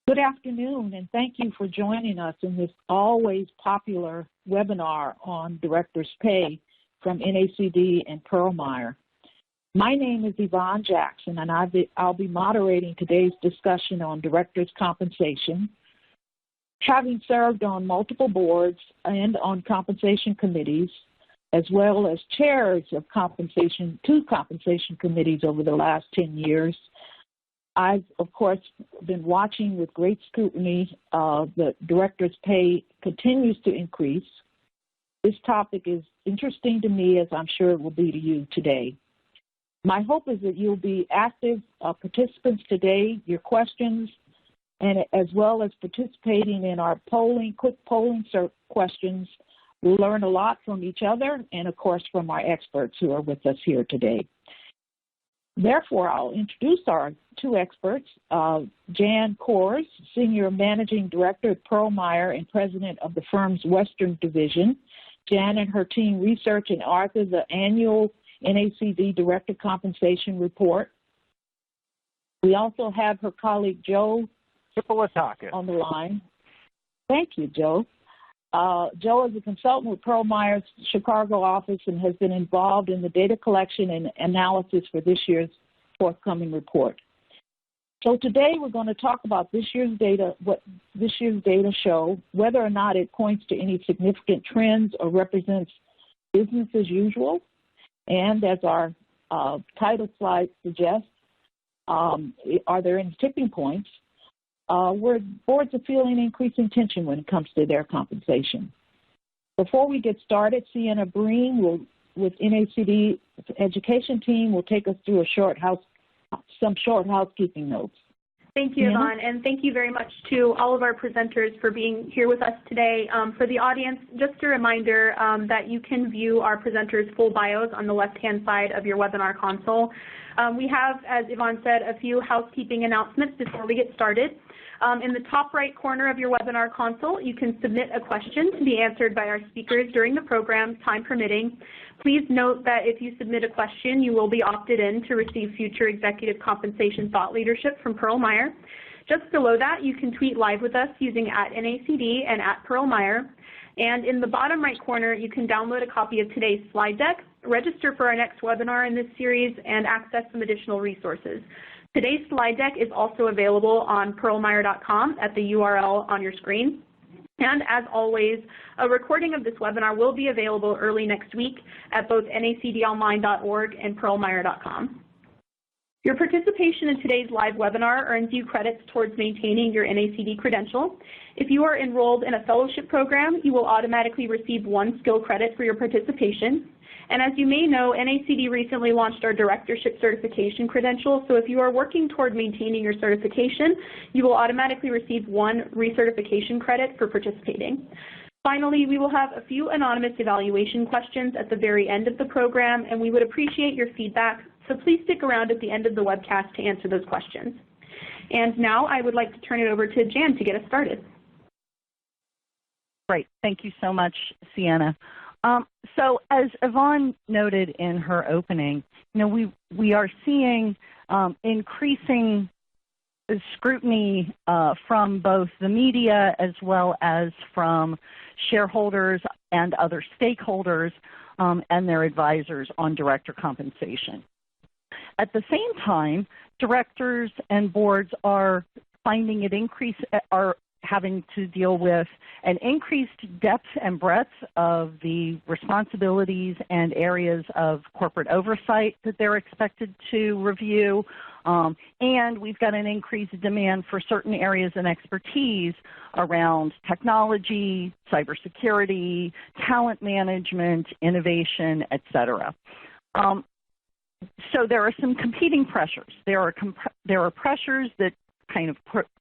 Good afternoon, and thank you for joining us in this always popular webinar on Directors' Pay from NACD and Meyer. My name is Yvonne Jackson, and I'll be moderating today's discussion on Directors' compensation. Having served on multiple boards and on compensation committees, as well as chairs of two compensation committees over the last 10 years, I've, of course, been watching with great scrutiny the director's pay continues to increase. This topic is interesting to me, as I'm sure it will be to you today. My hope is that you'll be active participants today, your questions, and as well as participating in our quick polling questions. We'll learn a lot from each other and, of course, from our experts who are with us here today. Therefore, I'll introduce our two experts, Jan Kors, Senior Managing Director at Meyer and President of the firm's Western Division. Jan and her team research and author the annual NACD Director Compensation Report. We also have her colleague Joe on the line. Thank you, Joe. Joe is a consultant with Meyer's Chicago office and has been involved in the data collection and analysis for this year's forthcoming report. So today we're going to talk about this year's data, what this year's data show, whether or not it points to any significant trends or represents business as usual, and as our title slide suggests, are there any tipping points where boards are feeling increasing tension when it comes to their compensation. Before we get started, Sienna Breen with NACD education team will take us through some short housekeeping notes. Thank you, Yvonne, and thank you very much to all of our presenters for being here with us today. For the audience, just a reminder that you can view our presenters' full bios on the left-hand side of your webinar console. We have, as Yvonne said, a few housekeeping announcements before we get started. In the top right corner of your webinar console, you can submit a question to be answered by our speakers during the program, time permitting. Please note that if you submit a question, you will be opted in to receive future executive compensation thought leadership from Meyer. Just below that, you can tweet live with us using @NACD and @Meyer. And in the bottom right corner, you can download a copy of today's slide deck, register for our next webinar in this series, and access some additional resources. Today's slide deck is also available on pearlmeyer.com at the URL on your screen. And as always, a recording of this webinar will be available early next week at both nacdonline.org and pearlmeyer.com. Your participation in today's live webinar earns you credits towards maintaining your NACD credential. If you are enrolled in a fellowship program, you will automatically receive 1 skill credit for your participation. And as you may know, NACD recently launched our directorship certification credential, so if you are working toward maintaining your certification, you will automatically receive 1 recertification credit for participating. Finally, we will have a few anonymous evaluation questions at the very end of the program, and we would appreciate your feedback, so please stick around at the end of the webcast to answer those questions. And now I would like to turn it over to Jan to get us started. Great. Thank you so much, Sienna. So as Yvonne noted in her opening, we are seeing increasing scrutiny from both the media as well as from shareholders and other stakeholders and their advisors on director compensation. At the same time, directors and boards are finding having to deal with an increased depth and breadth of the responsibilities and areas of corporate oversight that they're expected to review. And we've got an increased demand for certain areas and expertise around technology, cybersecurity, talent management, innovation, et cetera. So there are some competing pressures. There are pressures that kind of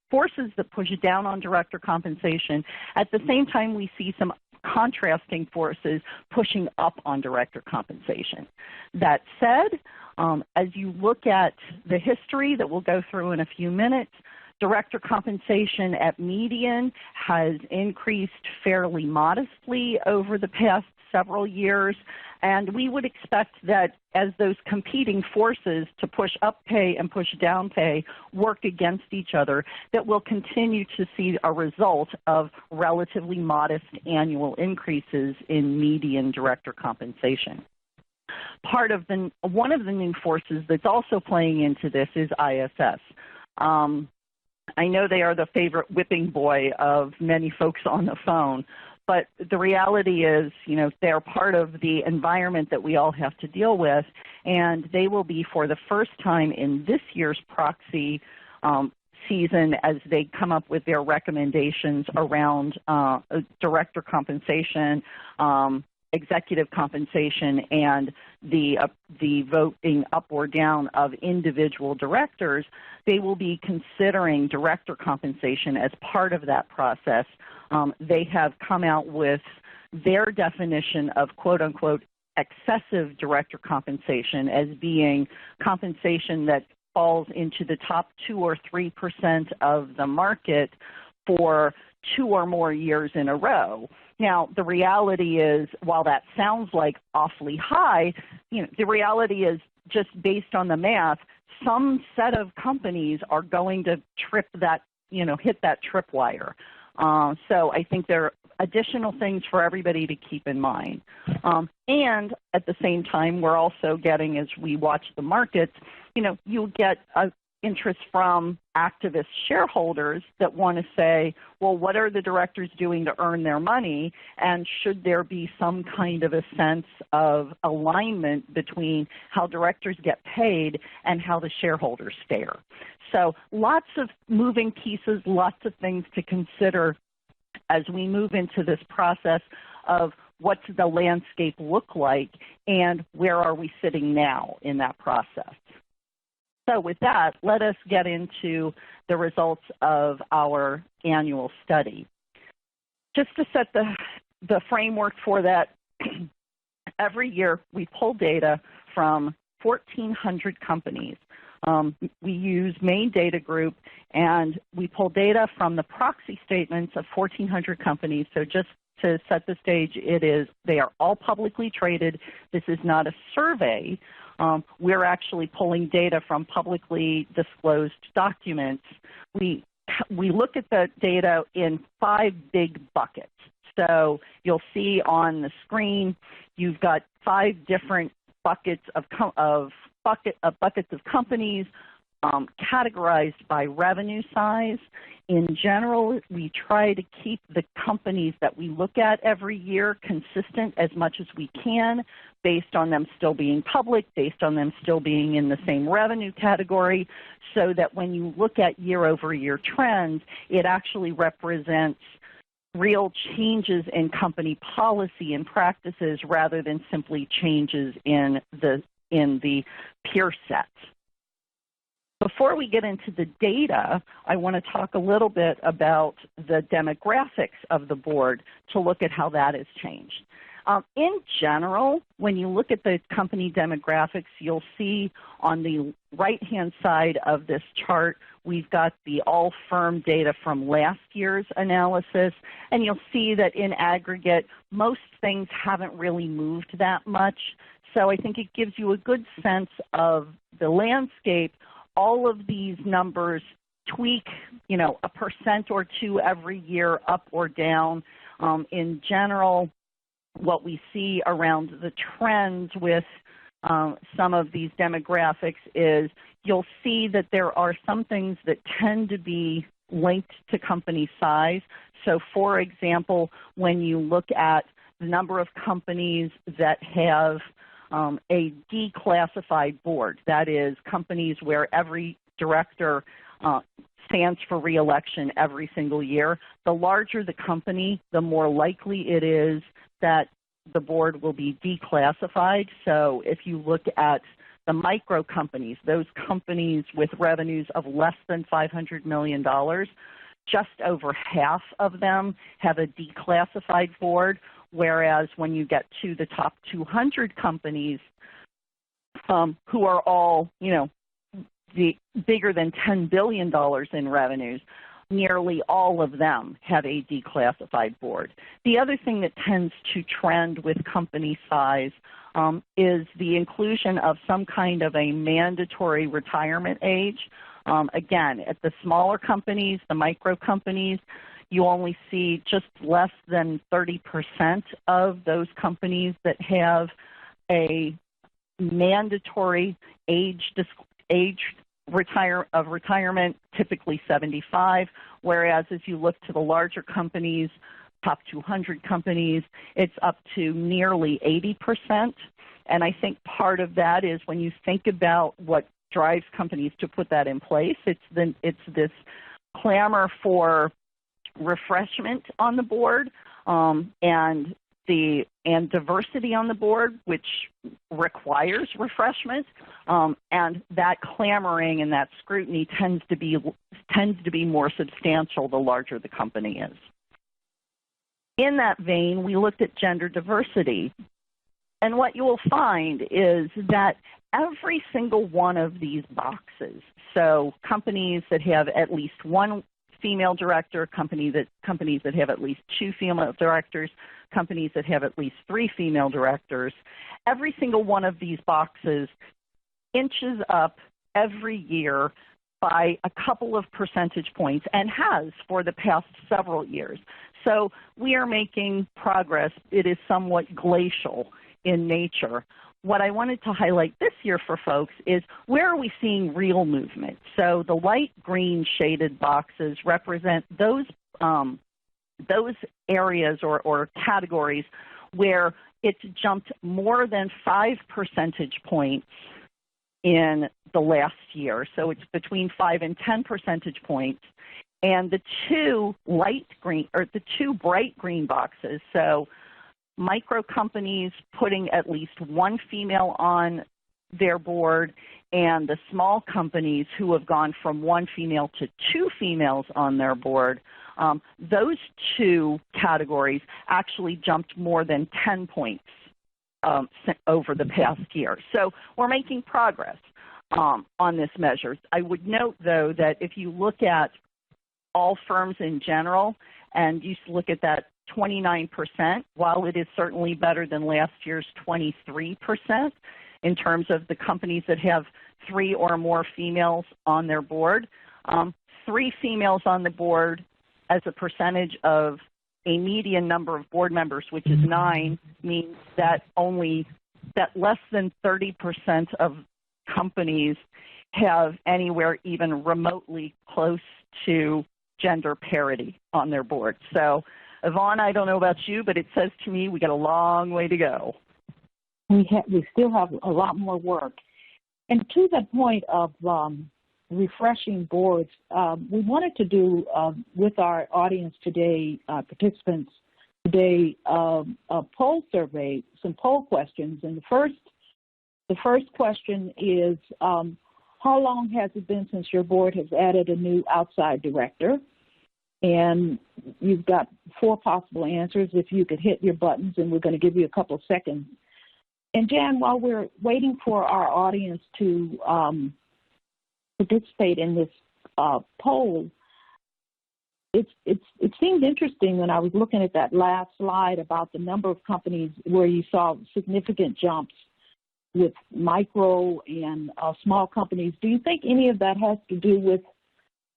forces that push down on director compensation. At the same time, we see some contrasting forces pushing up on director compensation. That said, as you look at the history that we'll go through in a few minutes, director compensation at median has increased fairly modestly over the past several years, and we would expect that as those competing forces to push up pay and push down pay work against each other, that we'll continue to see a result of relatively modest annual increases in median director compensation. One of the new forces that's also playing into this is ISS. I know they are the favorite whipping boy of many folks on the phone, but the reality is, they're part of the environment that we all have to deal with, and they will be, for the first time in this year's proxy season, as they come up with their recommendations around director compensation, executive compensation, and the voting up or down of individual directors, they will be considering director compensation as part of that process. They have come out with their definition of quote-unquote excessive director compensation as being compensation that falls into the top 2 or 3% of the market for 2 or more years in a row. Now, the reality is, while that sounds like awfully high, the reality is, just based on the math, some set of companies are going to trip that, hit that tripwire. So I think there are additional things for everybody to keep in mind. And at the same time, we're also getting, as we watch the markets, you'll get interest from activist shareholders that want to say, well, what are the directors doing to earn their money, and should there be some kind of a sense of alignment between how directors get paid and how the shareholders fare? So lots of moving pieces, lots of things to consider as we move into this process of what's the landscape look like and where are we sitting now in that process. So with that, let us get into the results of our annual study. Just to set the framework for that, every year we pull data from 1,400 companies. We use main data group, and we pull data from the proxy statements of 1,400 companies. So just to set the stage, they are all publicly traded. This is not a survey. We're actually pulling data from publicly disclosed documents. We look at the data in 5 big buckets. So you'll see on the screen, you've got 5 different buckets of companies categorized by revenue size. In general, we try to keep the companies that we look at every year consistent as much as we can, based on them still being public, based on them still being in the same revenue category, so that when you look at year-over-year trends, it actually represents real changes in company policy and practices rather than simply changes in the peer set. Before we get into the data, I want to talk a little bit about the demographics of the board to look at how that has changed. In general, when you look at the company demographics, you'll see on the right-hand side of this chart, we've got the all-firm data from last year's analysis, and you'll see that in aggregate, most things haven't really moved that much. So I think it gives you a good sense of the landscape. All of these numbers tweak, 1% or 2 every year, up or down. In general, what we see around the trends with some of these demographics is you'll see that there are some things that tend to be linked to company size. So for example, when you look at the number of companies that have a declassified board, that is companies where every director stands for re-election every single year, the larger the company, the more likely it is that the board will be declassified. So if you look at the micro companies, those companies with revenues of less than $500 million, just over half of them have a declassified board, whereas when you get to the top 200 companies who are all, the bigger than $10 billion in revenues, nearly all of them have a declassified board. The other thing that tends to trend with company size is the inclusion of some kind of a mandatory retirement age. Again, at the smaller companies, the micro companies, you only see just less than 30% of those companies that have a mandatory age of retirement, typically 75, whereas if you look to the larger companies, top 200 companies, it's up to nearly 80%. And I think part of that is when you think about what drives companies to put that in place, it's this clamor for refreshment on the board and diversity on the board, which requires refreshment, and that clamoring and that scrutiny tends to be more substantial the larger the company is. In that vein, we looked at gender diversity, and what you will find is that every single one of these boxes, so companies that have at least one female director, companies that have at least 2 female directors, companies that have at least 3 female directors, every single one of these boxes inches up every year by a couple of percentage points and has for the past several years. So we are making progress. It is somewhat glacial in nature. What I wanted to highlight this year for folks is where are we seeing real movement? So the light green shaded boxes represent those areas or categories where it's jumped more than 5 percentage points in the last year. So it's between 5 and 10 percentage points. And the two bright green boxes, so micro companies putting at least 1 female on their board, and the small companies who have gone from 1 female to 2 females on their board, those 2 categories actually jumped more than 10 points over the past year. So we're making progress on this measure. I would note, though, that if you look at all firms in general and you look at that 29%, while it is certainly better than last year's 23% in terms of the companies that have 3 or more females on their board, 3 females on the board as a percentage of a median number of board members, which is 9, means that less than 30% of companies have anywhere even remotely close to gender parity on their board. So, Yvonne, I don't know about you, but it says to me we got a long way to go. We still have a lot more work. And to the point of refreshing boards, we wanted to do with our audience today, participants today, a poll survey, some poll questions. And the first question is, how long has it been since your board has added a new outside director? And you've got 4 possible answers. If you could hit your buttons, and we're going to give you a couple seconds. And Jan, while we're waiting for our audience to participate in this poll, it seemed interesting when I was looking at that last slide about the number of companies where you saw significant jumps with micro and small companies. Do you think any of that has to do with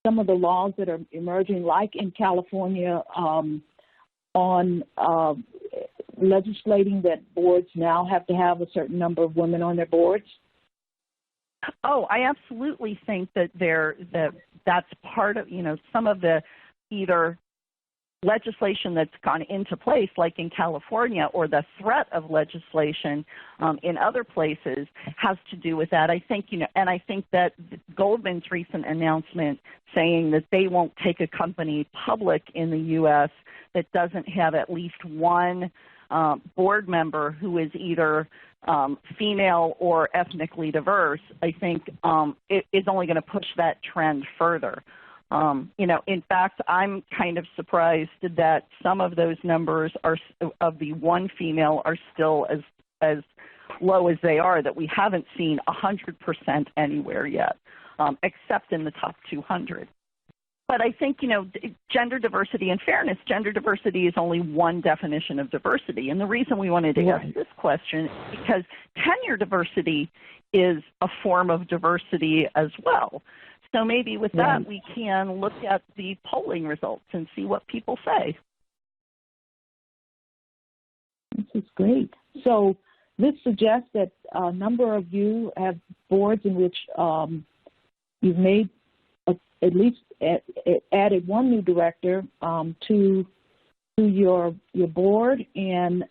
some of the laws that are emerging, like in California, on legislating that boards now have to have a certain number of women on their boards? Oh, I absolutely think that that's part of, some of the either legislation that's gone into place, like in California, or the threat of legislation in other places has to do with that. I think, and I think that Goldman's recent announcement saying that they won't take a company public in the U.S. that doesn't have at least 1 board member who is either female or ethnically diverse, I think it is only going to push that trend further. In fact, I'm kind of surprised that some of those numbers of the 1 female are still as low as they are, that we haven't seen 100% anywhere yet, except in the top 200. But I think, gender diversity and fairness, gender diversity is only one definition of diversity. And the reason we wanted to ask this question is because tenure diversity is a form of diversity as well. So maybe with that, we can look at the polling results and see what people say. This is great. So this suggests that a number of you have boards in which you've made at least added one new director to your board, and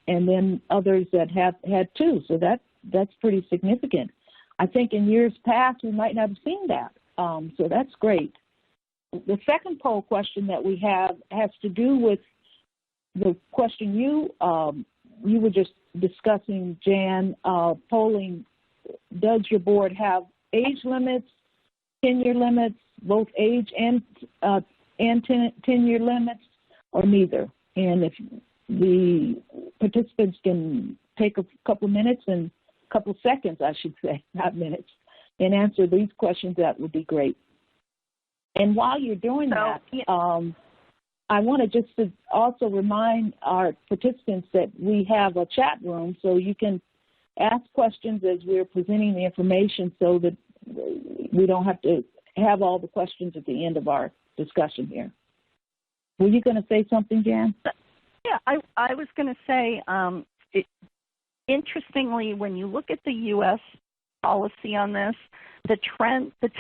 then others that have had two. So that's pretty significant. I think in years past we might not have seen that. So that's great. The second poll question that we have has to do with the question you were just discussing, Jan, polling. Does your board have age limits, tenure limits, both age and tenure limits, or neither? And if the participants can take a couple minutes and a couple seconds, I should say, not minutes, and answer these questions, that would be great. And while you're doing that, I want to just also remind our participants that we have a chat room, so you can ask questions as we're presenting the information so that we don't have to have all the questions at the end of our discussion here. Were you going to say something, Jan? Yeah, I was going to say, interestingly, when you look at the U.S. policy on this, the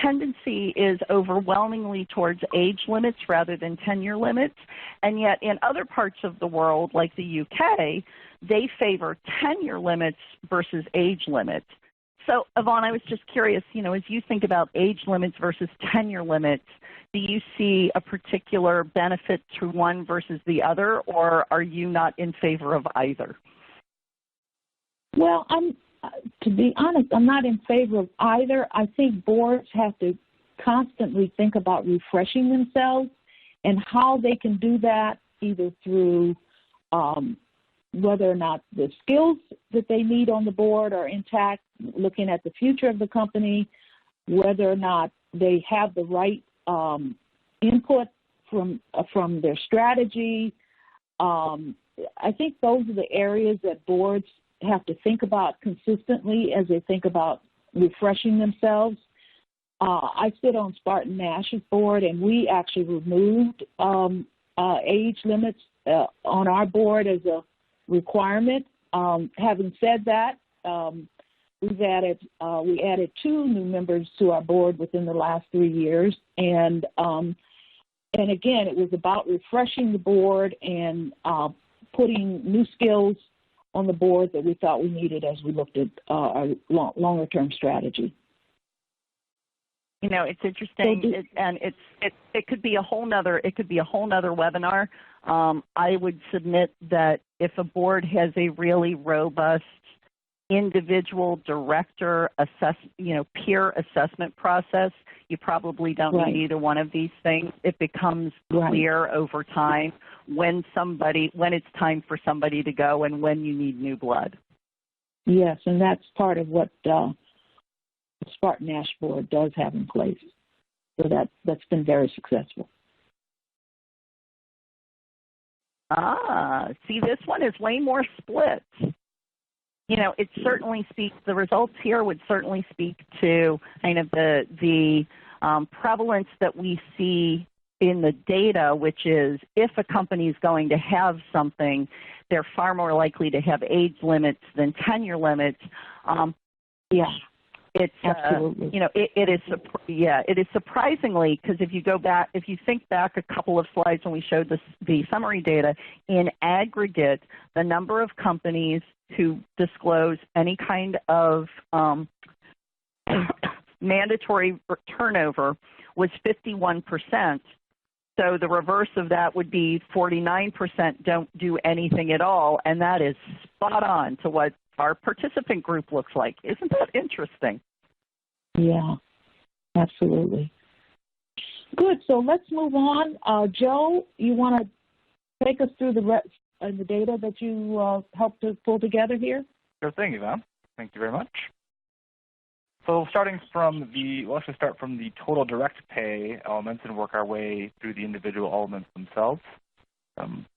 tendency is overwhelmingly towards age limits rather than tenure limits, and yet in other parts of the world, like the UK, they favor tenure limits versus age limits. So, Yvonne, I was just curious, as you think about age limits versus tenure limits, do you see a particular benefit to one versus the other, or are you not in favor of either? Well, to be honest, I'm not in favor of either. I think boards have to constantly think about refreshing themselves and how they can do that, either through whether or not the skills that they need on the board are intact, looking at the future of the company, whether or not they have the right input from their strategy. I think those are the areas that boards have to think about consistently as they think about refreshing themselves. I sit on Spartan Nash's board, and we actually removed age limits on our board as a requirement. Having said that, we added two new members to our board within the last 3 years, and again, it was about refreshing the board and putting new skills on the board that we thought we needed as we looked at our longer-term strategy. It's interesting, it could be a whole nother webinar. I would submit that if a board has a really robust individual director peer assessment process, you probably don't need either one of these things. It becomes clear over time when it's time for somebody to go and when you need new blood. Yes, and that's part of what the Spartan Nash board does have in place. So that's been very successful. See, this one is way more split. It certainly speaks, the results here would certainly speak to kind of the prevalence that we see in the data, which is if a company is going to have something, they're far more likely to have age limits than tenure limits. It's absolutely. It is surprisingly, because if you think back a couple of slides when we showed the summary data, in aggregate, the number of companies who disclose any kind of mandatory turnover was 51%. So the reverse of that would be 49% don't do anything at all, and that is spot on to what our participant group looks like. Isn't that interesting? Yeah, absolutely. Good. So let's move on. Joe, you want to take us through the data that you helped to pull together here? Sure thing, Yvonne. Thank you very much. So starting from we'll actually start from the total direct pay elements and work our way through the individual elements themselves.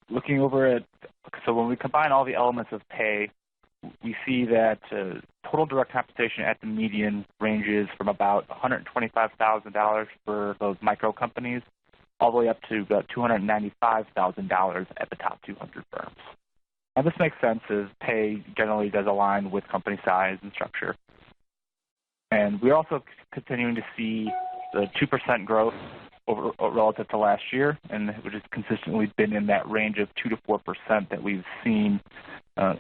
Looking over at, so when we combine all the elements of pay, we see that total direct compensation at the median ranges from about $125,000 for those micro companies all the way up to about $295,000 at the top 200 firms. Now this makes sense as pay generally does align with company size and structure. And we're also continuing to see the 2% growth relative to last year, and which has consistently been in that range of 2 to 4% that we've seen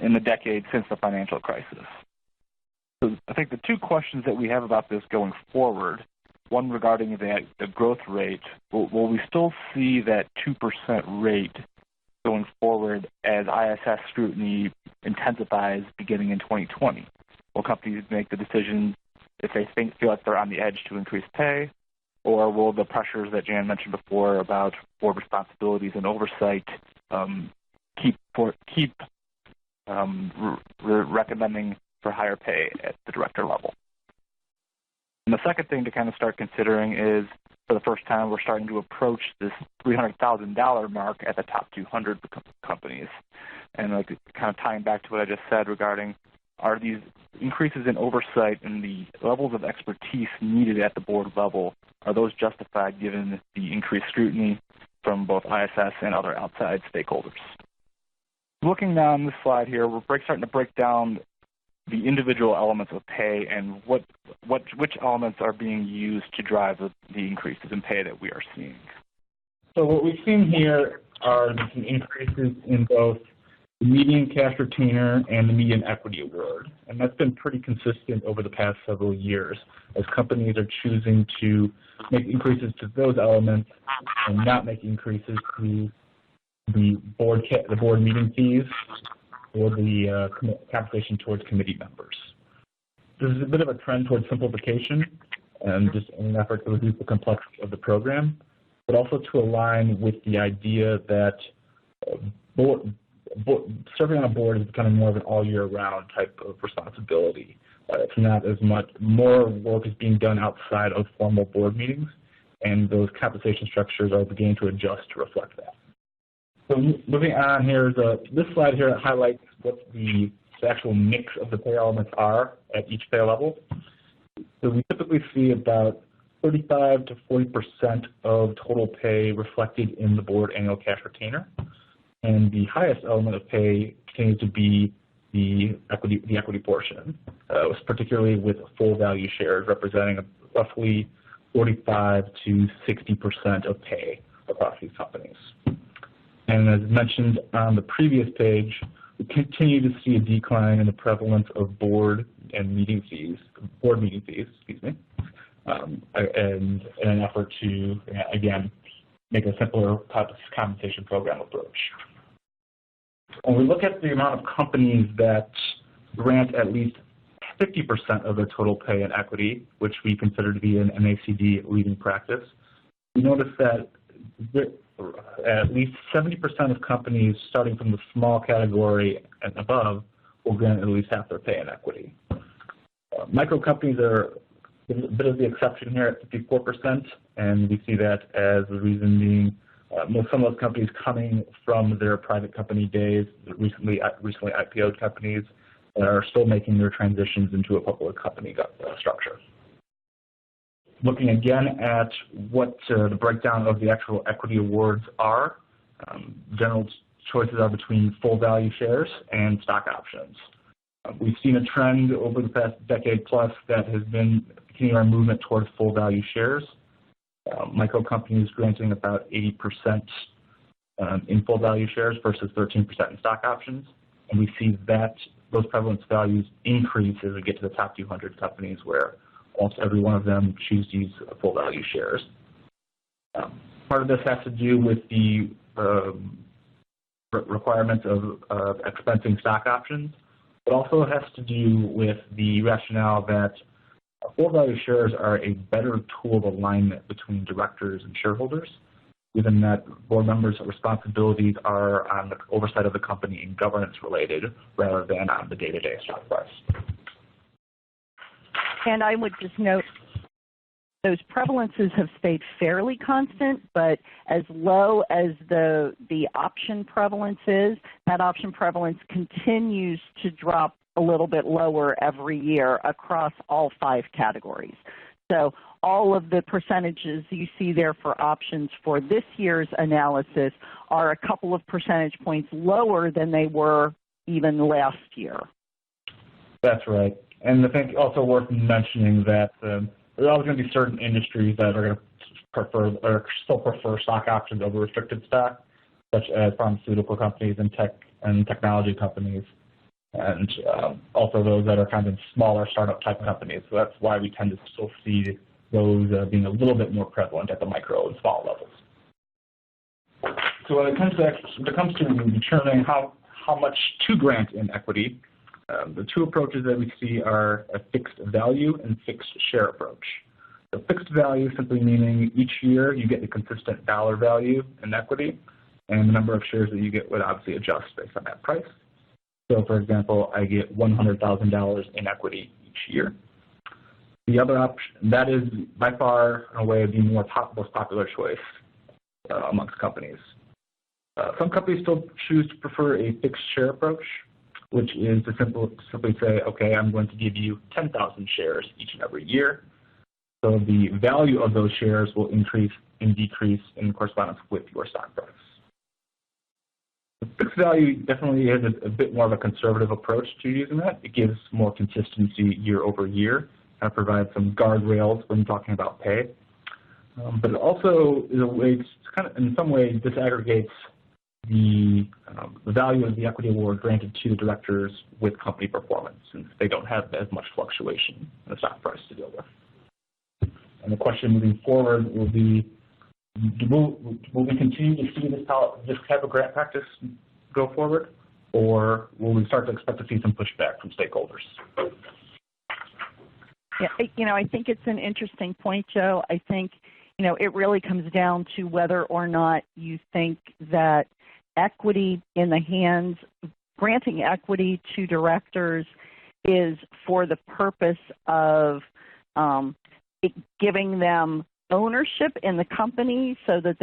in the decade since the financial crisis. So I think the two questions that we have about this going forward, one regarding the growth rate, will we still see that 2% rate going forward as ISS scrutiny intensifies beginning in 2020? Will companies make the decision if they feel like they're on the edge to increase pay, or will the pressures that Jan mentioned before about board responsibilities and oversight keep recommending for higher pay at the director level? And the second thing to kind of start considering is, for the first time, we're starting to approach this $300,000 mark at the top 200 companies. And like kind of tying back to what I just said regarding, are these increases in oversight and the levels of expertise needed at the board level, are those justified given the increased scrutiny from both ISS and other outside stakeholders? Looking now on this slide here, we're starting to break down the individual elements of pay and which elements are being used to drive the increases in pay that we are seeing. So what we've seen here are the increases in both the median cash retainer and the median equity award. And that's been pretty consistent over the past several years as companies are choosing to make increases to those elements and not make increases to the board meeting fees or the compensation towards committee members. There's a bit of a trend towards simplification and just in an effort to reduce the complexity of the program, but also to align with the idea that serving on a board is becoming more of an all-year-round type of responsibility. It's not as much, more work is being done outside of formal board meetings, and those compensation structures are beginning to adjust to reflect that. So moving on here, this slide here highlights what the actual mix of the pay elements are at each pay level. So we typically see about 35 to 40% of total pay reflected in the board annual cash retainer. And the highest element of pay continues to be the equity portion, particularly with full value shares representing roughly 45 to 60% of pay across these companies. And as mentioned on the previous page, we continue to see a decline in the prevalence of board meeting fees, in an effort to, again, make a simpler compensation program approach. When we look at the amount of companies that grant at least 50% of their total pay in equity, which we consider to be an NACD leading practice, we notice that at least 70% of companies starting from the small category and above will grant at least half their pay in equity. Micro companies are a bit of the exception here at 54%, and we see that as the reason being some of those companies coming from their private company days, recently IPO'd companies that are still making their transitions into a public company structure. Looking again at what the breakdown of the actual equity awards are, general choices are between full value shares and stock options. We've seen a trend over the past decade plus that has been continuing our movement towards full value shares. Micro companies granting about 80% in full value shares versus 13% in stock options. And we see that those prevalence values increase as we get to the top 200 companies where almost every one of them choose to use full value shares. Part of this has to do with the requirements of expensing stock options, but also has to do with the rationale that full value shares are a better tool of alignment between directors and shareholders, given that board members' responsibilities are on the oversight of the company and governance related rather than on the day-to-day stock price. And I would just note those prevalences have stayed fairly constant, but as low as the option prevalence is, that option prevalence continues to drop a little bit lower every year across all 5 categories. So all of the percentages you see there for options for this year's analysis are a couple of percentage points lower than they were even last year. That's right. And I think also worth mentioning that there are always going to be certain industries that are going to prefer or still prefer stock options over restricted stock, such as pharmaceutical companies and technology companies, and also those that are kind of smaller startup type companies. So that's why we tend to still see those being a little bit more prevalent at the micro and small levels. So when it comes to determining how much to grant in equity, the 2 approaches that we see are a fixed value and fixed share approach. The fixed value simply meaning each year you get a consistent dollar value in equity, and the number of shares that you get would obviously adjust based on that price. So for example, I get $100,000 in equity each year. The other option, that is by far in a way the most popular choice amongst companies. Some companies still choose to prefer a fixed share approach, which is to simply say, okay, I'm going to give you 10,000 shares each and every year. So the value of those shares will increase and decrease in correspondence with your stock price. The fixed value definitely is a bit more of a conservative approach to using that. It gives more consistency year over year and provides some guardrails when talking about pay. But it also is a way to kind of, in some way, disaggregates the value of the equity award granted to the directors with company performance, since they don't have as much fluctuation in the stock price to deal with. And the question moving forward will be, will we continue to see this type of grant practice go forward, or will we start to expect to see some pushback from stakeholders? Yeah, I think it's an interesting point, Joe. I think, it really comes down to whether or not you think that equity in the hands, granting equity to directors is for the purpose of giving them ownership in the company so that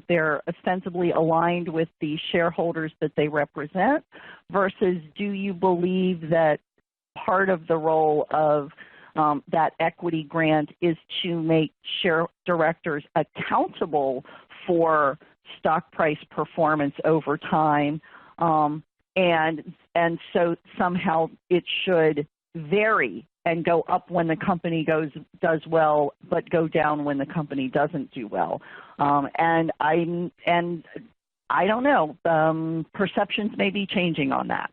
they're ostensibly aligned with the shareholders that they represent, versus do you believe that part of the role of that equity grant is to make directors accountable for stock price performance over time, and so somehow it should vary and go up when the company does well, but go down when the company doesn't do well. And I don't know. Perceptions may be changing on that.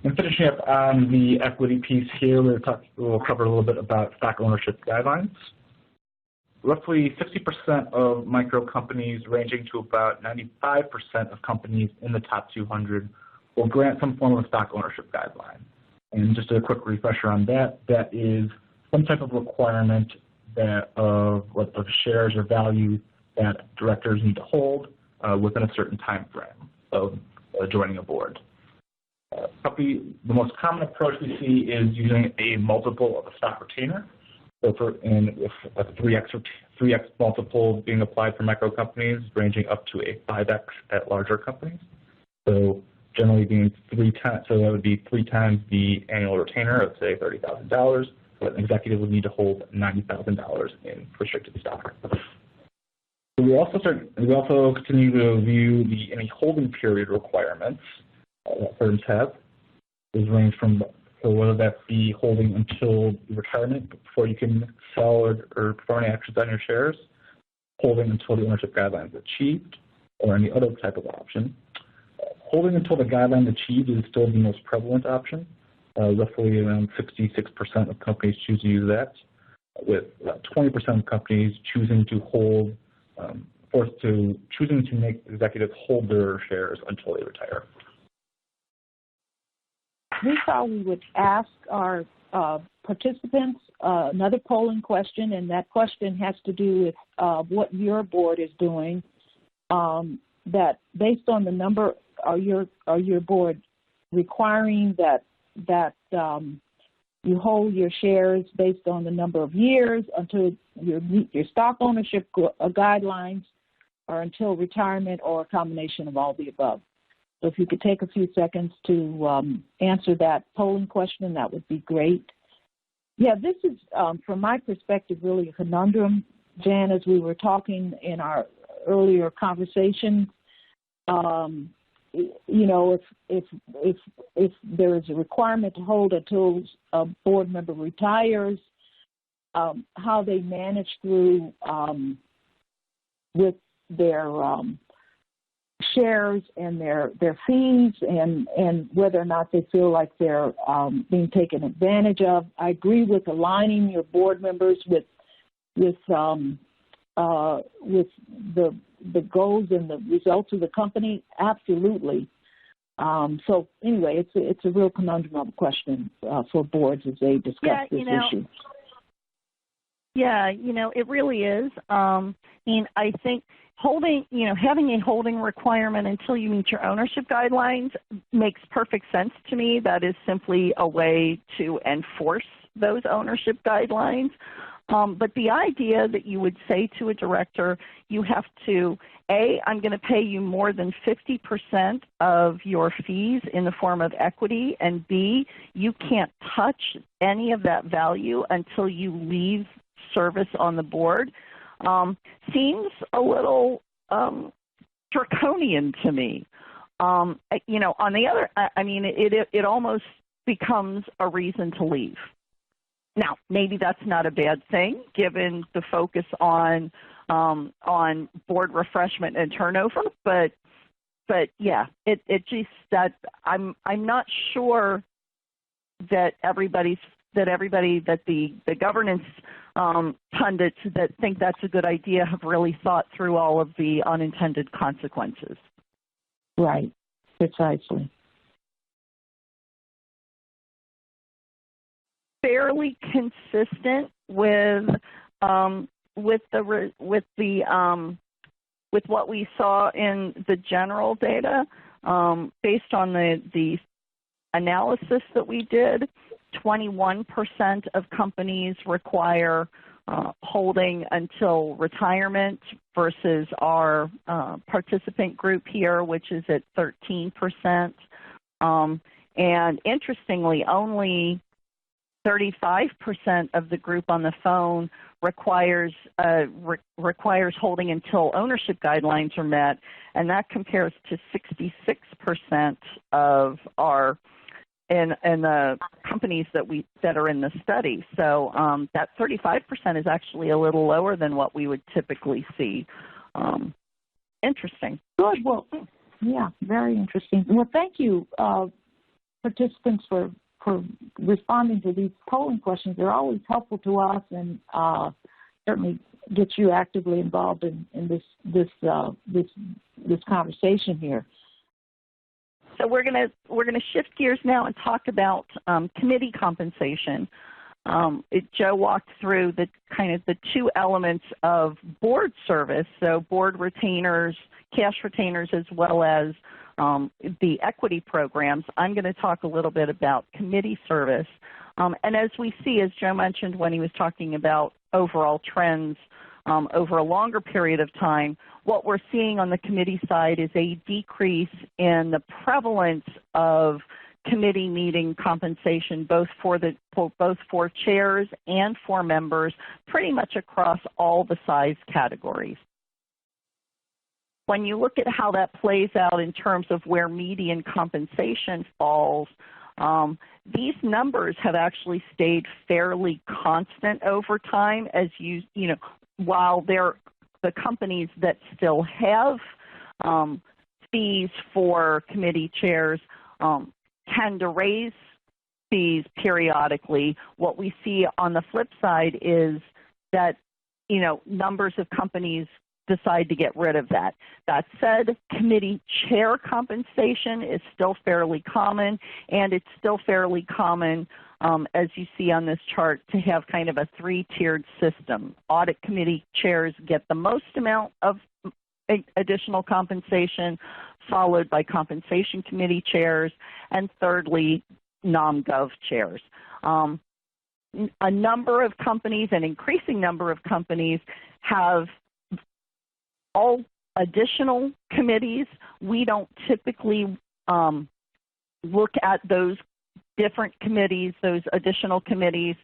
And finishing up on the equity piece here, we'll cover a little bit about stock ownership guidelines. Roughly 60% of micro companies, ranging to about 95% of companies in the top 200, will grant some form of stock ownership guideline. And just a quick refresher on that, that is some type of requirement of what the shares or value that directors need to hold within a certain time frame of joining a board. The most common approach we see is using a multiple of a stock retainer. So if a 3x multiple being applied for micro companies, ranging up to a 5x at larger companies. So generally being 3 times, so that would be 3 times the annual retainer of say $30,000. But an executive would need to hold $90,000 in restricted stock. So we also continue to review any holding period requirements that firms have. These range from, so whether that be holding until retirement before you can sell or perform any actions on your shares, holding until the ownership guideline is achieved, or any other type of option. Holding until the guideline achieved is still the most prevalent option. Roughly around 66% of companies choose to use that, with 20% of companies choosing to hold, choosing to make executives hold their shares until they retire. We thought we would ask our participants another polling question, and that question has to do with what your board is doing. That based on the number, are your board requiring that You hold your shares based on the number of years until you meet your stock ownership guidelines, or until retirement, or a combination of all the above. So if you could take a few seconds to answer that polling question, that would be great. Yeah, this is, from my perspective, really a conundrum, Jan, as we were talking in our earlier conversation. You know, if there is a requirement to hold until a board member retires, how they manage through with their shares and their fees, and whether or not they feel like they're being taken advantage of. I agree with aligning your board members with the goals and the results of the company. Absolutely. So anyway, it's a real conundrum of a question for boards as they discuss this issue. Yeah, you know, it really is. And I think having a holding requirement until you meet your ownership guidelines makes perfect sense to me. That is simply a way to enforce those ownership guidelines. But the idea that you would say to a director, you have to, A, I'm going to pay you more than 50% of your fees in the form of equity, and B, you can't touch any of that value until you leave service on the board, seems a little draconian to me. You know, on the other, I mean, it almost becomes a reason to leave. Now, maybe that's not a bad thing, given the focus on board refreshment and turnover. But yeah, it just that I'm not sure that the governance pundits that think that's a good idea have really thought through all of the unintended consequences. Right, precisely. Fairly consistent with what we saw in the general data, based on the analysis that we did. 21% of companies require holding until retirement versus our participant group here, which is at 13%. And interestingly, only 35% of the group on the phone requires holding until ownership guidelines are met, and that compares to 66% of our in the companies that are in the study. So that 35% is actually a little lower than what we would typically see. Interesting. Good. Well, yeah, very interesting. Well, thank you, participants, for responding to these polling questions. They're always helpful to us, and certainly get you actively involved in this conversation here. So we're gonna shift gears now and talk about committee compensation. Joe walked through the two elements of board service, so board retainers, cash retainers, as well as the equity programs. I'm going to talk a little bit about committee service. And as we see, as Joe mentioned when he was talking about overall trends over a longer period of time, what we're seeing on the committee side is a decrease in the prevalence of committee meeting compensation, both for chairs and for members, pretty much across all the size categories. When you look at how that plays out in terms of where median compensation falls, these numbers have actually stayed fairly constant over time, as while they're the companies that still have fees for committee chairs tend to raise fees periodically. What we see on the flip side is that numbers of companies decide to get rid of that. That said, committee chair compensation is still fairly common, and it's still fairly common, as you see on this chart, to have kind of a three-tiered system. Audit committee chairs get the most amount of additional compensation, followed by compensation committee chairs, and thirdly, nom-gov chairs. a number of companies, an increasing number of companies, have all additional committees. We don't typically look at those different committees, those additional committees,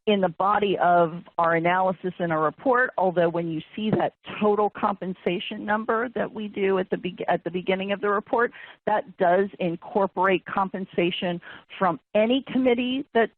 in the body of our analysis in our report, although when you see that total compensation number that we do at the beginning of the report, that does incorporate compensation from any committee that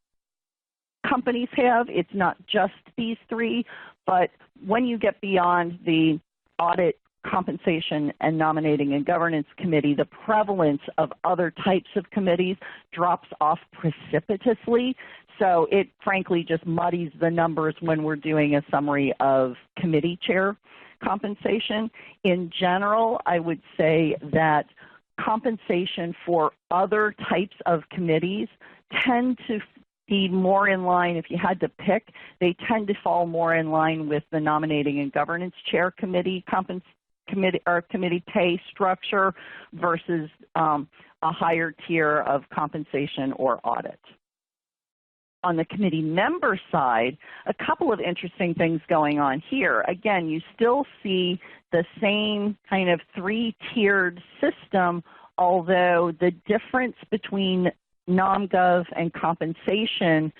companies have. It's not just these three, but when you get beyond the audit, compensation, and nominating and governance committee, the prevalence of other types of committees drops off precipitously. So it frankly just muddies the numbers when we're doing a summary of committee chair compensation. In general, I would say that compensation for other types of committees tend to be more in line, if you had to pick, they tend to fall more in line with the nominating and governance chair committee committee pay structure versus a higher tier of compensation or audit. On the committee member side, a couple of interesting things going on here. Again, you still see the same kind of three-tiered system, although the difference between nom-gov and compensation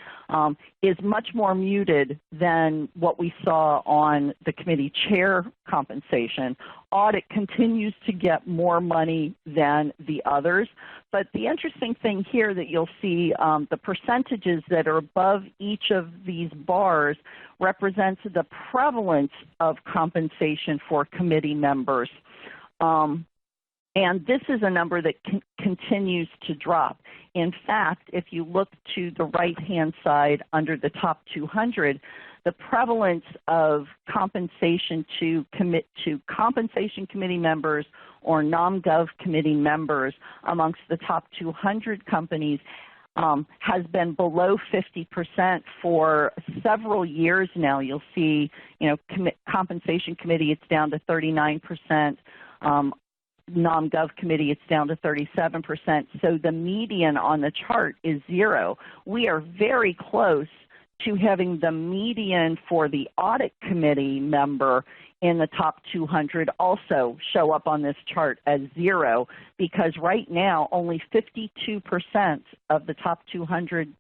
is much more muted than what we saw on the committee chair compensation. Audit continues to get more money than the others, but the interesting thing here that you'll see, the percentages that are above each of these bars represents the prevalence of compensation for committee members. And this is a number that continues to drop. In fact, if you look to the right-hand side under the top 200, the prevalence of compensation to compensation committee members or nom-gov committee members amongst the top 200 companies has been below 50% for several years now. You'll see, compensation committee, it's down to 39%. Nom-gov committee, it's down to 37%. So the median on the chart is 0. We are very close to having the median for the audit committee member in the top 200 also show up on this chart as 0, because right now only 52% of the top 200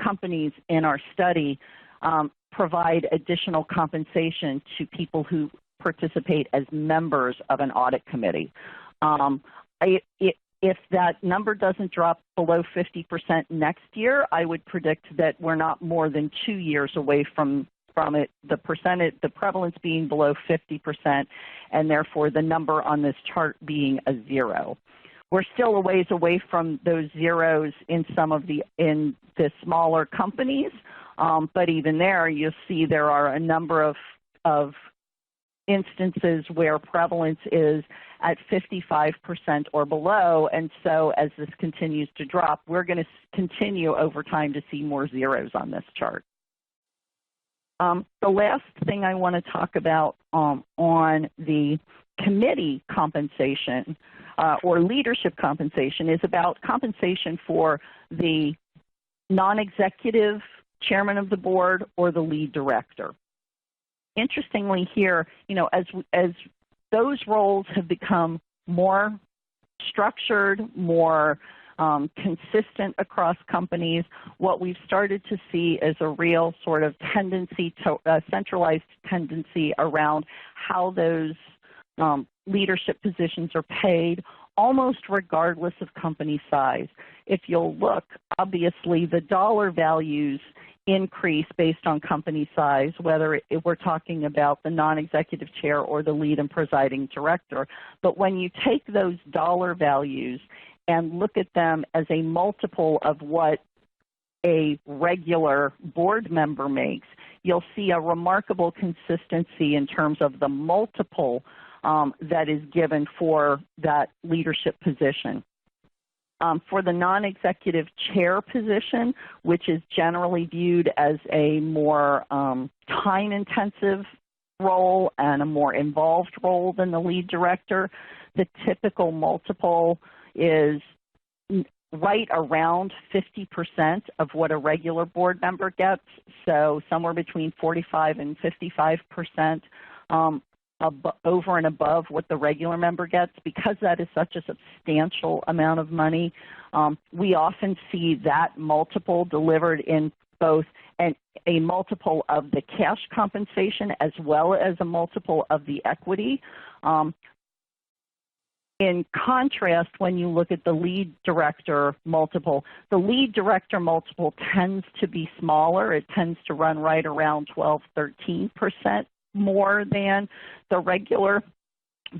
companies in our study provide additional compensation to people who participate as members of an audit committee. If that number doesn't drop below 50% next year, I would predict that we're not more than 2 years away from it, the prevalence being below 50%, and therefore the number on this chart being a 0. We're still a ways away from those zeros in in the smaller companies, but even there, you'll see there are a number of instances where prevalence is at 55% or below, and so as this continues to drop, we're going to continue over time to see more zeros on this chart. The last thing I want to talk about on the committee compensation or leadership compensation is about compensation for the non-executive chairman of the board or the lead director. Interestingly here, as those roles have become more structured, more consistent across companies, what we've started to see is a real sort of tendency to centralized tendency around how those leadership positions are paid, almost regardless of company size. If you'll look, obviously the dollar values increase based on company size, whether we're talking about the non-executive chair or the lead and presiding director. But when you take those dollar values and look at them as a multiple of what a regular board member makes, you'll see a remarkable consistency in terms of the multiple that is given for that leadership position. For the non-executive chair position, which is generally viewed as a more time-intensive role and a more involved role than the lead director, the typical multiple is right around 50% of what a regular board member gets, so somewhere between 45 and 55% over and above what the regular member gets. Because that is such a substantial amount of money, we often see that multiple delivered in both a multiple of the cash compensation as well as a multiple of the equity. In contrast, when you look at the lead director multiple, the lead director multiple tends to be smaller. It tends to run right around 12, 13% more than the regular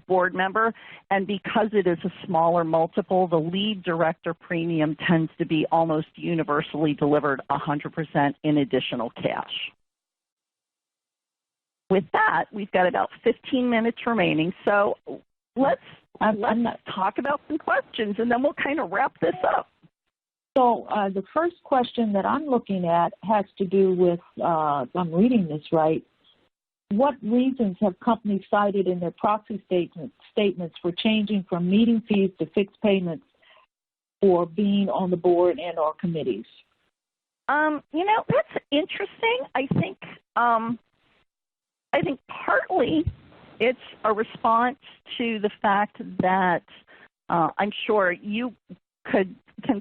board member. And because it is a smaller multiple, the lead director premium tends to be almost universally delivered 100% in additional cash. With that, we've got about 15 minutes remaining. So let's talk about some questions, and then we'll kind of wrap this up. So the first question that I'm looking at has to do with, if I'm reading this right, what reasons have companies cited in their proxy statements for changing from meeting fees to fixed payments for being on the board and or committees? You know, that's interesting. I think partly it's a response to the fact that I'm sure you can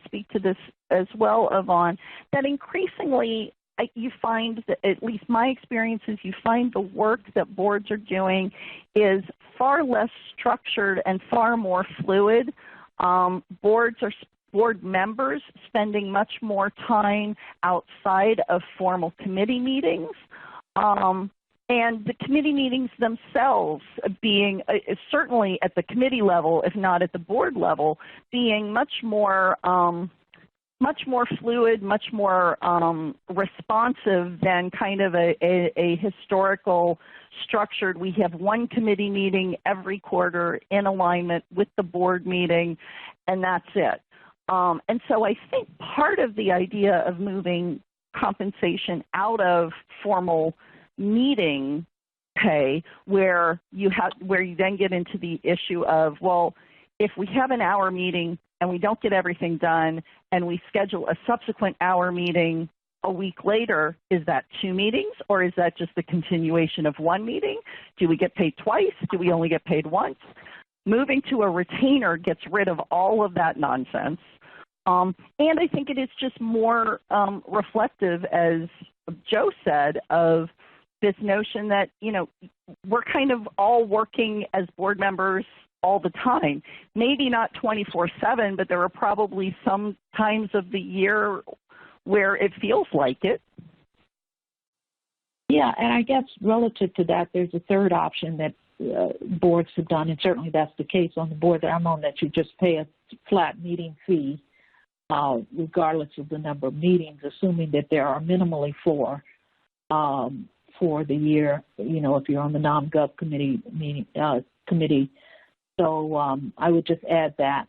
speak to this as well, Yvonne, that increasingly you find that, at least my experience is, you find the work that boards are doing is far less structured and far more fluid. Board members spending much more time outside of formal committee meetings. And the committee meetings themselves being, certainly at the committee level, if not at the board level, being much more fluid, much more responsive than kind of a historical structured, we have one committee meeting every quarter in alignment with the board meeting, and that's it. And so I think part of the idea of moving compensation out of formal meeting pay, where you then get into the issue of, well, if we have an hour meeting and we don't get everything done and we schedule a subsequent hour meeting a week later, is that 2 meetings or is that just the continuation of 1 meeting? Do we get paid twice? Do we only get paid once? Moving to a retainer gets rid of all of that nonsense. And I think it is just more reflective, as Joe said, of this notion that, you know, we're kind of all working as board members all the time. Maybe not 24/7, but there are probably some times of the year where it feels like it. Yeah, and I guess relative to that, there's a third option that boards have done, and certainly that's the case on the board that I'm on, that you just pay a flat meeting fee regardless of the number of meetings, assuming that there are minimally 4 for the year, you know, if you're on the non-gov committee. So I would just add that.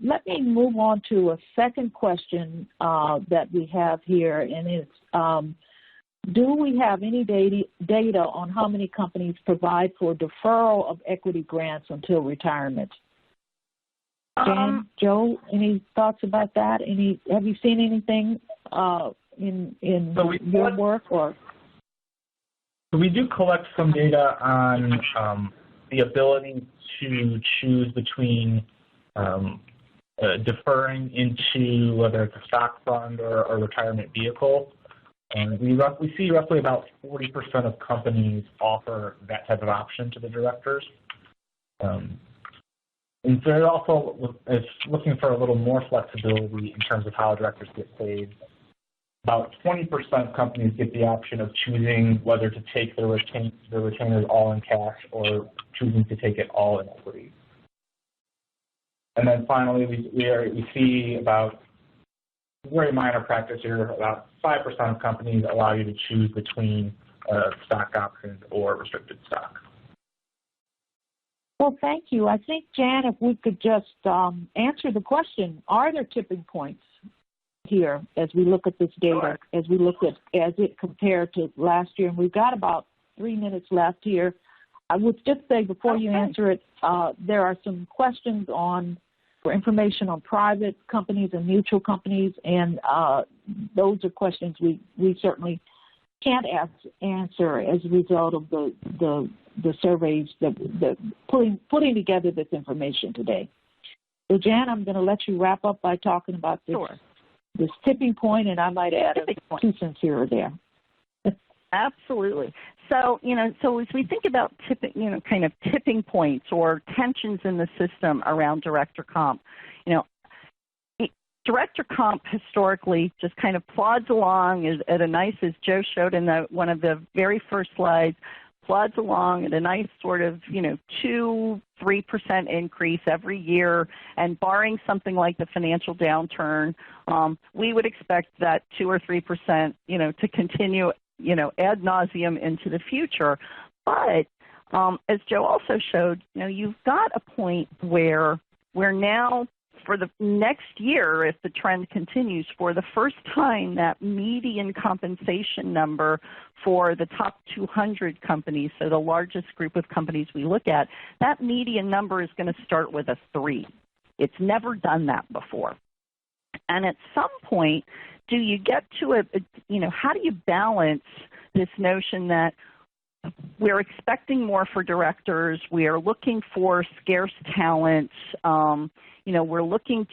Let me move on to a second question that we have here, and it's, do we have any data on how many companies provide for deferral of equity grants until retirement? Jan, Joe, any thoughts about that? Have you seen anything in your work? Or? So we do collect some data on the ability to choose between deferring into whether it's a stock fund or a retirement vehicle. And we see roughly about 40% of companies offer that type of option to the directors. And so it also is looking for a little more flexibility in terms of how directors get paid. About 20% of companies get the option of choosing whether to take their retainers all in cash or choosing to take it all in equity. And then finally, we see about, very minor practice here, about 5% of companies allow you to choose between stock options or restricted stock. Well, thank you. I think, Jan, if we could just answer the question, are there tipping points here as we look at this data, as it compared to last year? And we've got about 3 minutes left here. I would just say before you answer it, there are some questions on for information on private companies and mutual companies, and those are questions we certainly can't answer as a result of the surveys that putting together this information today. So Jan, I'm going to let you wrap up by talking about this tipping point, and I might add a 2 cents here or there. Absolutely. So, so as we think about kind of tipping points or tensions in the system around director comp, director comp historically just kind of plods along at a nice, as Joe showed in one of the very first slides, plods along at a nice sort of, 2-3% increase every year, and barring something like the financial downturn, we would expect that 2 or 3%, to continue, ad nauseum into the future. But as Joe also showed, you've got a point where we're now, for the next year, if the trend continues, for the first time, that median compensation number for the top 200 companies, so the largest group of companies we look at, that median number is going to start with a 3. It's never done that before. And at some point, do you get to how do you balance this notion that we're expecting more for directors, we are looking for scarce talents, we're looking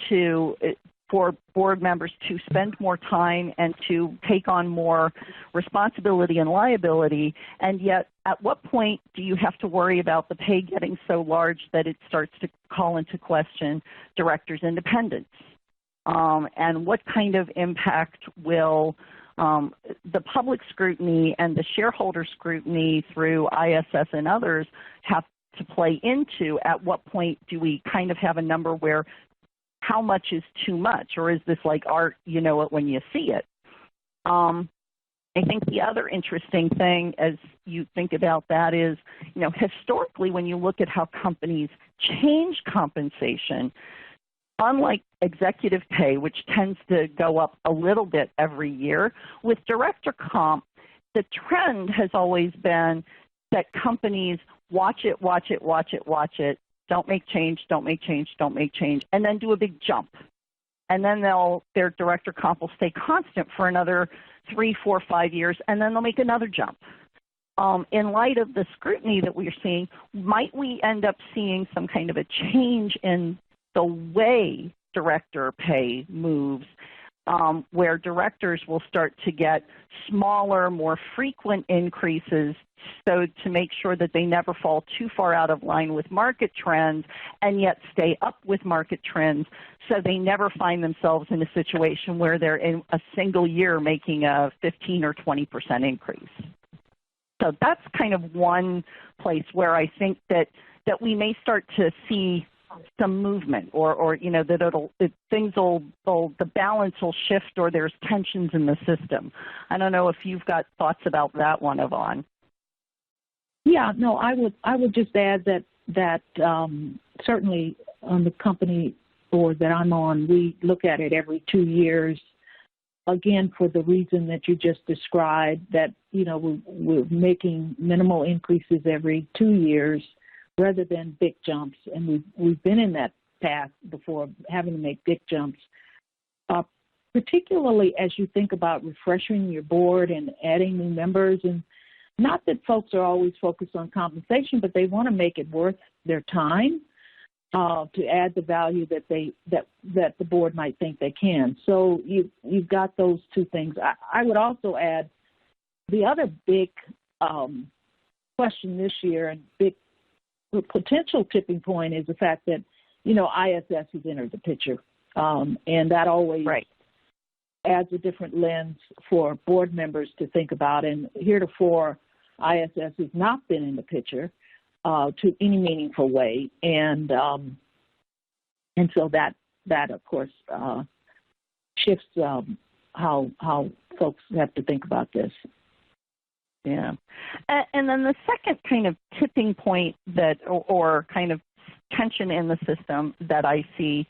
for board members to spend more time and to take on more responsibility and liability, and yet at what point do you have to worry about the pay getting so large that it starts to call into question directors' independence? And what kind of impact will the public scrutiny and the shareholder scrutiny through ISS and others have to play into? At what point do we kind of have a number where how much is too much, or is this like art, you know it when you see it? I think the other interesting thing as you think about that is, historically when you look at how companies change compensation, unlike executive pay, which tends to go up a little bit every year, with director comp, the trend has always been that companies watch it, don't make change, and then do a big jump. And then their director comp will stay constant for another 3, 4, 5 years, and then they'll make another jump. In light of the scrutiny that we're seeing, might we end up seeing some kind of a change in the way director pay moves, where directors will start to get smaller, more frequent increases, so to make sure that they never fall too far out of line with market trends and yet stay up with market trends, so they never find themselves in a situation where they're in a single year making a 15 or 20% increase. So that's kind of one place where I think that we may start to see some movement, or that the balance will shift, or there's tensions in the system. I don't know if you've got thoughts about that one, Yvonne. Yeah, no, I would just add that certainly on the company board that I'm on, we look at it every 2 years. Again, for the reason that you just described, that we're making minimal increases every 2 years, rather than big jumps, and we've been in that path before, having to make big jumps. Particularly as you think about refreshing your board and adding new members, and not that folks are always focused on compensation, but they want to make it worth their time to add the value that the board might think they can. So you've got those two things. I would also add the other big question this year, and big potential tipping point, is the fact that ISS has entered the picture, and that always adds a different lens for board members to think about. And heretofore, ISS has not been in the picture to any meaningful way, and so that of course shifts how folks have to think about this. Yeah. And then the second kind of tipping point or kind of tension in the system that I see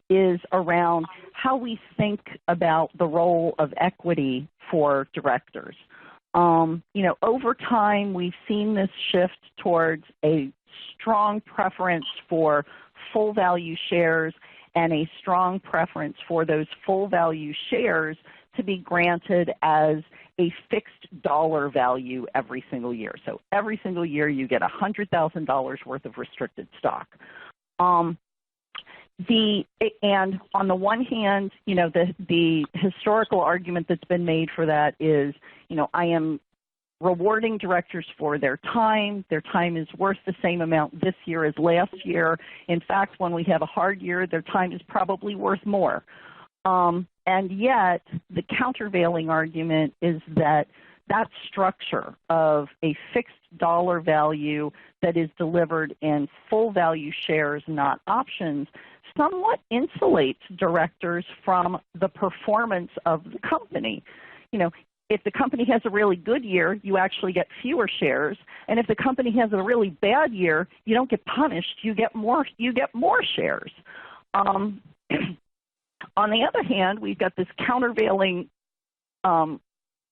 is around how we think about the role of equity for directors. Over time, we've seen this shift towards a strong preference for full value shares, and a strong preference for those full value shares to be granted as a fixed dollar value every single year. So every single year you get $100,000 worth of restricted stock. And on the one hand, you know, the historical argument that's been made for that is, you know, I am rewarding directors for their time. Their time is worth the same amount this year as last year. In fact, when we have a hard year, their time is probably worth more. And yet, the countervailing argument is that that structure of a fixed dollar value that is delivered in full value shares, not options, somewhat insulates directors from the performance of the company. You know, if the company has a really good year, you actually get fewer shares, and if the company has a really bad year, you don't get punished. You get more shares. On the other hand, we've got this countervailing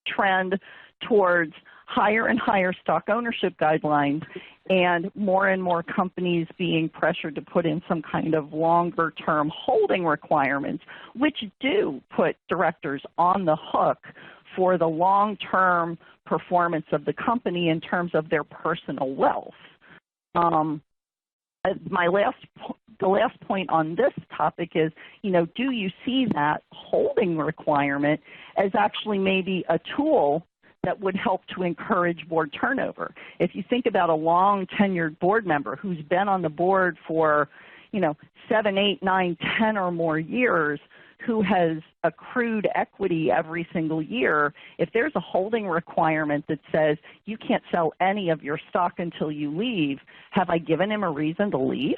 trend towards higher and higher stock ownership guidelines and more companies being pressured to put in some kind of longer-term holding requirements, which do put directors on the hook for the long-term performance of the company in terms of their personal wealth. The last point on this topic is, you know, do you see that holding requirement as actually maybe a tool that would help to encourage board turnover? If you think about a long tenured board member who's been on the board for, you know, 7, 8, 9, 10 or more years, who has accrued equity every single year, if there's a holding requirement that says you can't sell any of your stock until you leave, have I given him a reason to leave?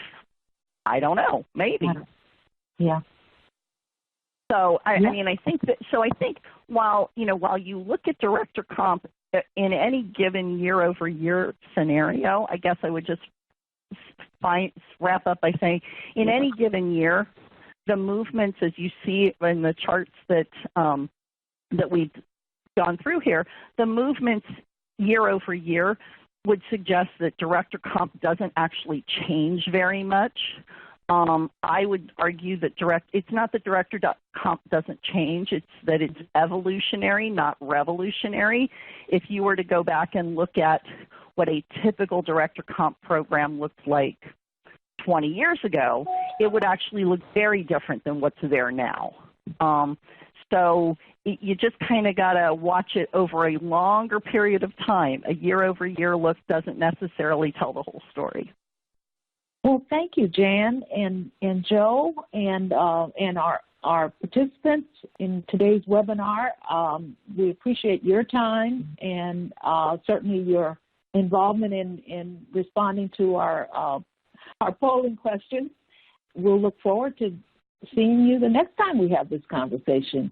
I don't know. Maybe. Yeah. So I mean, I think while you look at director comp in any given year-over-year scenario, I guess I would just wrap up by saying, in any given year, the movements, as you see in the charts that we've gone through here, the movements year over year would suggest that director comp doesn't actually change very much. I would argue that it's not that director comp doesn't change, it's that it's evolutionary, not revolutionary. If you were to go back and look at what a typical director comp program looked like 20 years ago, it would actually look very different than what's there now. So you just kind of got to watch it over a longer period of time. A year-over-year look doesn't necessarily tell the whole story. Well, thank you, Jan and Joe, and our participants in today's webinar. We appreciate your time and certainly your involvement in responding to our polling questions. We'll look forward to seeing you the next time we have this conversation.